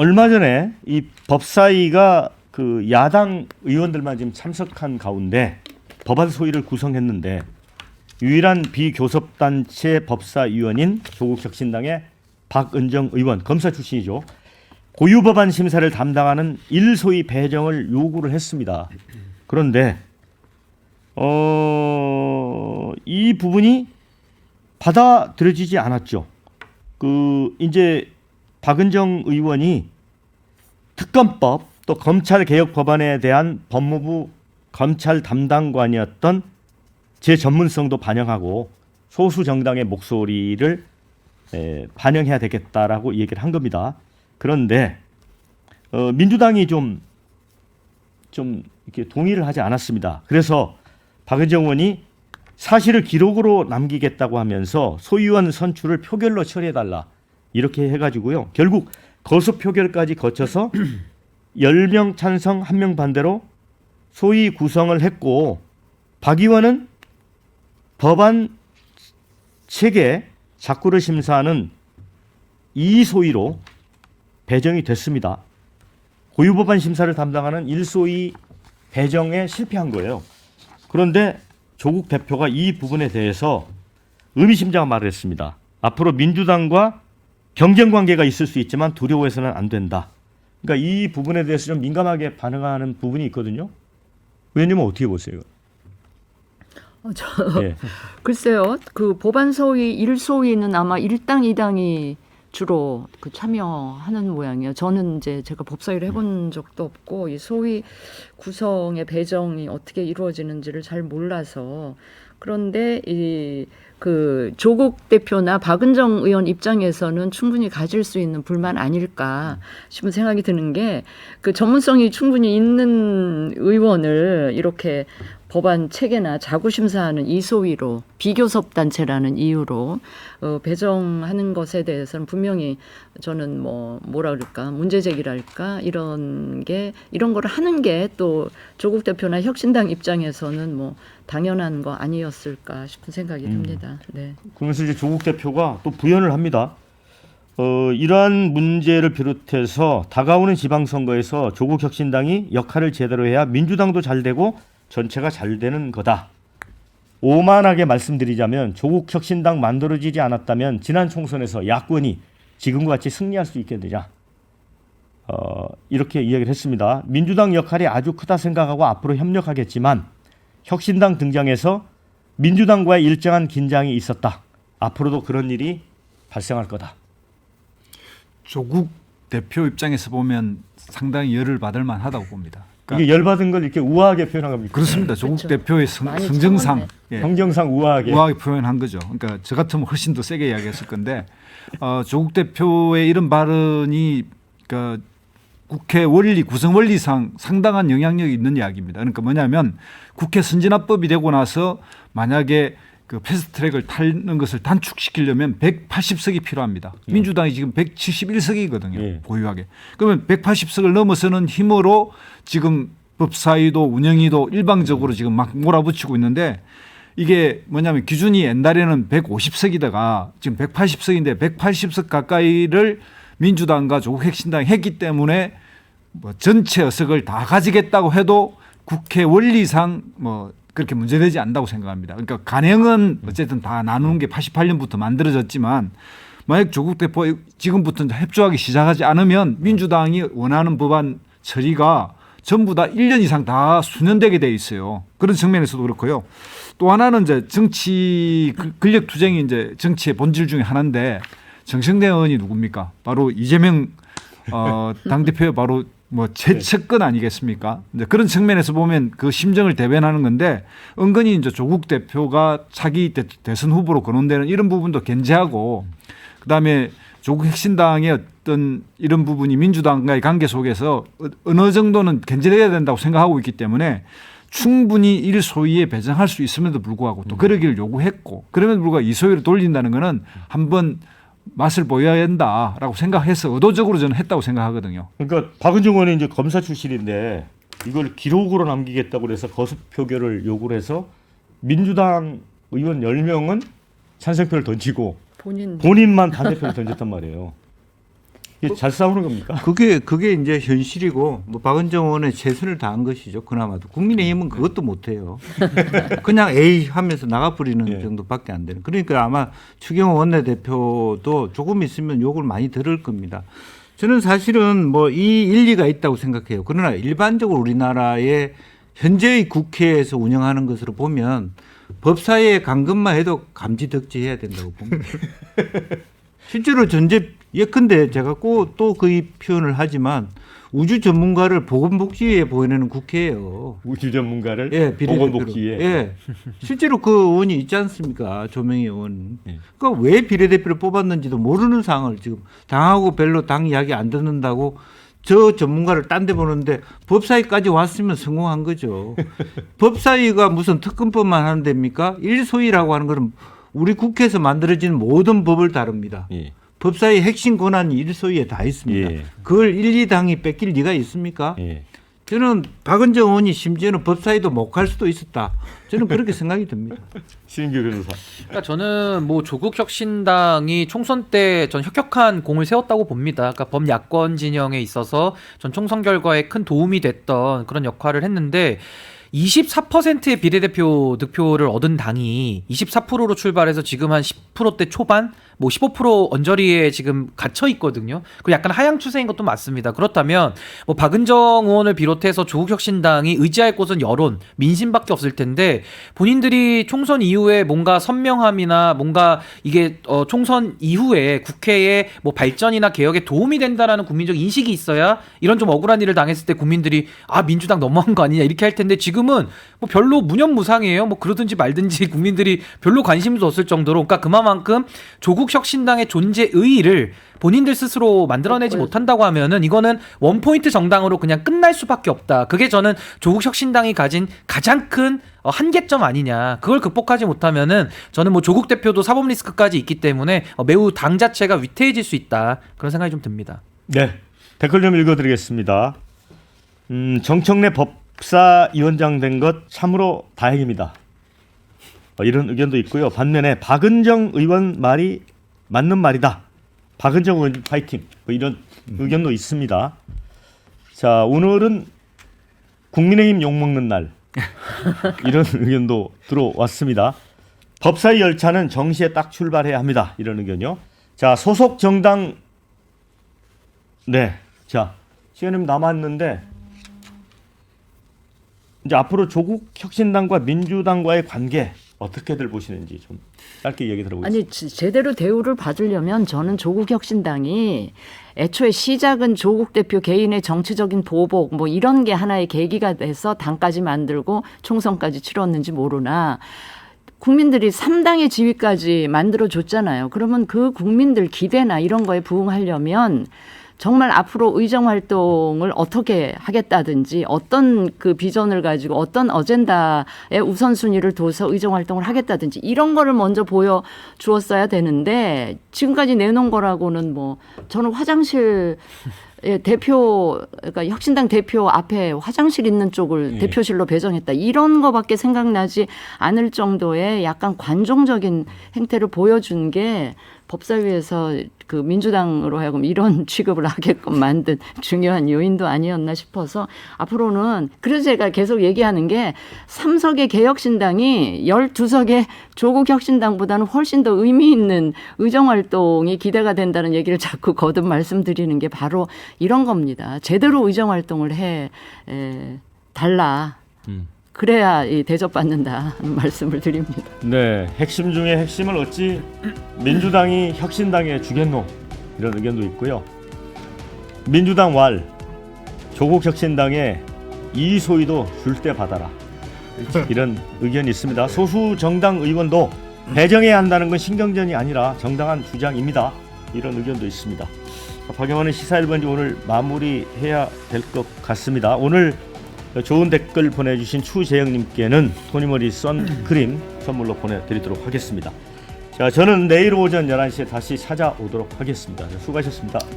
얼마 전에 이 법사위가 그 야당 의원들만 지금 참석한 가운데 법안 소위를 구성했는데 유일한 비교섭단체 법사위원인 조국혁신당의 박은정 의원, 검사 출신이죠. 고유 법안 심사를 담당하는 1소위 배정을 요구를 했습니다. 그런데 이 부분이 받아들여지지 않았죠. 그 이제 박은정 의원이 특검법 또 검찰 개혁 법안에 대한 법무부 검찰 담당관이었던 제 전문성도 반영하고 소수 정당의 목소리를 반영해야 되겠다라고 얘기를 한 겁니다. 그런데 민주당이 좀 이렇게 동의를 하지 않았습니다. 그래서 박은정 의원이 사실을 기록으로 남기겠다고 하면서 소위원 선출을 표결로 처리해달라 이렇게 해가지고요. 결국 거수 표결까지 거쳐서 10명 찬성 1명 반대로 소위 구성을 했고 박 의원은 법안 체계 작구를 심사하는 2소위로 배정이 됐습니다. 고유법안 심사를 담당하는 1소위 배정에 실패한 거예요. 그런데 조국 대표가 이 부분에 대해서 의미심장한 말을 했습니다. 앞으로 민주당과 경쟁 관계가 있을 수 있지만 두려워해서는 안 된다. 그러니까 이 부분에 대해서 좀 민감하게 반응하는 부분이 있거든요. 의원님은 어떻게 보세요? 네. 글쎄요. 그 법안 소위 1소위는 아마 1당 2당이 주로 그 참여하는 모양이에요. 저는 이제 제가 법사위를 해본 적도 없고 이 소위 구성의 배정이 어떻게 이루어지는지를 잘 몰라서 그런데 이 그 조국 대표나 박은정 의원 입장에서는 충분히 가질 수 있는 불만 아닐까 싶은 생각이 드는 게 그 전문성이 충분히 있는 의원을 이렇게 법안 체계나 자구심사하는 이소위로 비교섭단체라는 이유로 배정하는 것에 대해서는 분명히 저는 뭐라 그럴까 문제제기랄까 이런 거를 하는 게 또 조국 대표나 혁신당 입장에서는 뭐 당연한 거 아니었을까 싶은 생각이 듭니다. 네. 그러면서 이제 조국 대표가 또 부연을 합니다. 이러한 문제를 비롯해서 다가오는 지방선거에서 조국 혁신당이 역할을 제대로 해야 민주당도 잘 되고 전체가 잘 되는 거다. 오만하게 말씀드리자면 조국 혁신당 만들어지지 않았다면 지난 총선에서 야권이 지금과 같이 승리할 수 있겠느냐. 이렇게 이야기를 했습니다. 민주당 역할이 아주 크다 생각하고 앞으로 협력하겠지만 혁신당 등장해서 민주당과의 일정한 긴장이 있었다. 앞으로도 그런 일이 발생할 거다. 조국 대표 입장에서 보면 상당히 열을 받을 만하다고 봅니다. 이게 열받은 걸 이렇게 우아하게 표현한 겁니까? 그렇습니다. 조국 그렇죠. 대표의 성정상, 성정상 우아하게 표현한 거죠. 그러니까 저 같으면 훨씬 더 세게 이야기했을 건데 조국 대표의 이런 발언이 그러니까 국회 원리 구성 원리상 상당한 영향력이 있는 이야기입니다. 그러니까 뭐냐면 국회 선진화법이 되고 나서 만약에 그 패스트트랙을 타는 것을 단축시키려면 180석이 필요합니다. 민주당이 지금 171석이거든요. 보유하게. 그러면 180석을 넘어서는 힘으로 지금 법사위도 운영위도 일방적으로 지금 막 몰아붙이고 있는데 이게 뭐냐면 기준이 옛날에는 150석이다가 지금 180석인데 180석 가까이를 민주당과 조국혁신당이 했기 때문에 뭐 전체 의석을 다 가지겠다고 해도 국회 원리상 뭐 그렇게 문제되지 않는다고 생각합니다. 그러니까 간행은 어쨌든 다 나누는 게 88년부터 만들어졌지만 만약 조국 대표 지금부터 협조하기 시작하지 않으면 민주당이 원하는 법안 처리가 전부 다 1년 이상 다 수년되게 돼 있어요. 그런 측면에서도 그렇고요. 또 하나는 이제 정치 권력 투쟁이 이제 정치의 본질 중에 하나인데 정청래 의원이 누굽니까? 바로 이재명 당대표의 바로 뭐 최측근 아니겠습니까? 이제 그런 측면에서 보면 그 심정을 대변하는 건데 은근히 이제 조국 대표가 차기 대선 후보로 거론되는 이런 부분도 견제하고 그다음에 조국 혁신당의 어떤 이런 부분이 민주당과의 관계 속에서 어느 정도는 견제돼야 된다고 생각하고 있기 때문에 충분히 일소위에 배정할 수 있음에도 불구하고 또 그러기를 요구했고 그럼에도 불구하고 이소위로 돌린다는 것은 한번 맛을 보여야 된다라고 생각해서 의도적으로 저는 했다고 생각하거든요. 그러니까 박은정 의원이 이제 검사 출신인데 이걸 기록으로 남기겠다고 해서 거습 표결을 요구를 해서 민주당 의원 10명은 찬성표를 던지고 본인만 반대표를 던졌단 말이에요. 이게 잘 싸우는 겁니까? 그게 이제 현실이고 뭐 박은정 의원의 최선을 다한 것이죠. 그나마도 국민의힘은 그것도 못해요. 그냥 에이 하면서 나가버리는 예. 정도밖에 안 되는. 그러니까 아마 추경호 원내대표도 조금 있으면 욕을 많이 들을 겁니다. 저는 사실은 뭐 이 일리가 있다고 생각해요. 그러나 일반적으로 우리나라의 현재의 국회에서 운영하는 것으로 보면 법사위의 감금만 해도 감지덕지해야 된다고 봅니다. 실제로 예컨대 제가 꼭 또 그 표현을 하지만 우주 전문가를 보건복지위에 보내는 국회예요. 우주 전문가를 예, 보건복지에. 예. 실제로 그 의원이 있지 않습니까? 조명희 의원. 예. 그러니까 왜 비례대표를 뽑았는지도 모르는 상황을 지금 당하고 별로 당 이야기 안 듣는다고 저 전문가를 딴 데 보는데 법사위까지 왔으면 성공한 거죠. 법사위가 무슨 특검법만 하는 데입니까? 일소위라고 하는 것은 우리 국회에서 만들어진 모든 법을 다룹니다. 예. 법사위 핵심 권한이 일소위에 다 있습니다. 예. 그걸 1, 2당이 뺏길 리가 있습니까? 예. 저는 박은정 의원이 심지어는 법사위도 못 갈 수도 있었다. 저는 그렇게 생각이 듭니다. 신인규 변호사. 그러니까 저는 뭐 조국 혁신당이 총선 때 전 혁혁한 공을 세웠다고 봅니다. 그러니까 범야권 진영에 있어서 전 총선 결과에 큰 도움이 됐던 그런 역할을 했는데 24%의 비례대표 득표를 얻은 당이 24%로 출발해서 지금 한 10%대 초반, 뭐 15% 언저리에 지금 갇혀 있거든요. 그 약간 하향 추세인 것도 맞습니다. 그렇다면 뭐 박은정 의원을 비롯해서 조국혁신당이 의지할 곳은 여론, 민심밖에 없을 텐데 본인들이 총선 이후에 뭔가 선명함이나 뭔가 이게 총선 이후에 국회의 뭐 발전이나 개혁에 도움이 된다라는 국민적 인식이 있어야 이런 좀 억울한 일을 당했을 때 국민들이 아 민주당 너무한 거 아니냐 이렇게 할 텐데 지금은 뭐 별로 무념무상이에요. 뭐 그러든지 말든지 국민들이 별로 관심도 없을 정도로 그러니까 그만큼 조국 혁신당의 존재 의의를 본인들 스스로 만들어내지 못한다고 하면은 이거는 원포인트 정당으로 그냥 끝날 수밖에 없다. 그게 저는 조국 혁신당이 가진 가장 큰 한계점 아니냐. 그걸 극복하지 못하면은 저는 뭐 조국 대표도 사법 리스크까지 있기 때문에 매우 당 자체가 위태해질 수 있다. 그런 생각이 좀 듭니다. 네. 댓글 좀 읽어드리겠습니다. 정청래 법사위원장 된 것 참으로 다행입니다. 이런 의견도 있고요. 반면에 박은정 의원 말이 맞는 말이다. 박은정 의원 파이팅. 뭐 이런 의견도 있습니다. 자, 오늘은 국민의힘 욕먹는 날. 이런 의견도 들어왔습니다. 법사위 열차는 정시에 딱 출발해야 합니다. 이런 의견이요. 자, 소속 정당 네. 자, 시간이 남았는데 이제 앞으로 조국 혁신당과 민주당과의 관계 어떻게들 보시는지 좀 짧게 얘기 들어보겠습니다. 아니 제대로 대우를 받으려면 저는 조국 혁신당이 애초에 시작은 조국 대표 개인의 정치적인 보복 뭐 이런 게 하나의 계기가 돼서 당까지 만들고 총선까지 치렀는지 모르나 국민들이 3당의 지위까지 만들어줬잖아요. 그러면 그 국민들 기대나 이런 거에 부응하려면 정말 앞으로 의정 활동을 어떻게 하겠다든지 어떤 그 비전을 가지고 어떤 어젠다의 우선순위를 둬서 의정 활동을 하겠다든지 이런 거를 먼저 보여주었어야 되는데 지금까지 내놓은 거라고는 뭐 저는 화장실 대표 그러니까 혁신당 대표 앞에 화장실 있는 쪽을 대표실로 배정했다 이런 거밖에 생각나지 않을 정도의 약간 관종적인 행태를 보여준 게 법사위에서 그 민주당으로 하여금 이런 취급을 하게끔 만든 중요한 요인도 아니었나 싶어서 앞으로는 그래서 제가 계속 얘기하는 게 3석의 개혁신당이 12석의 조국혁신당보다는 훨씬 더 의미 있는 의정활동이 기대가 된다는 얘기를 자꾸 거듭 말씀드리는 게 바로 이런 겁니다. 제대로 의정활동을 해 달라. 그래야 대접받는다 하는 말씀을 드립니다. 네, 핵심 중에 핵심을 어찌 민주당이 혁신당에 주겠노 이런 의견도 있고요. 민주당 왈 조국 혁신당에 이소희도 줄 때 받아라 이런 의견이 있습니다. 소수 정당 의원도 배정해야 한다는 건 신경전이 아니라 정당한 주장입니다. 이런 의견도 있습니다. 박영환의 시사 1번지 오늘 마무리해야 될 것 같습니다. 오늘 좋은 댓글 보내주신 추재영님께는 토니모리 선크림 선물로 보내드리도록 하겠습니다. 자, 저는 내일 오전 11시에 다시 찾아오도록 하겠습니다. 수고하셨습니다.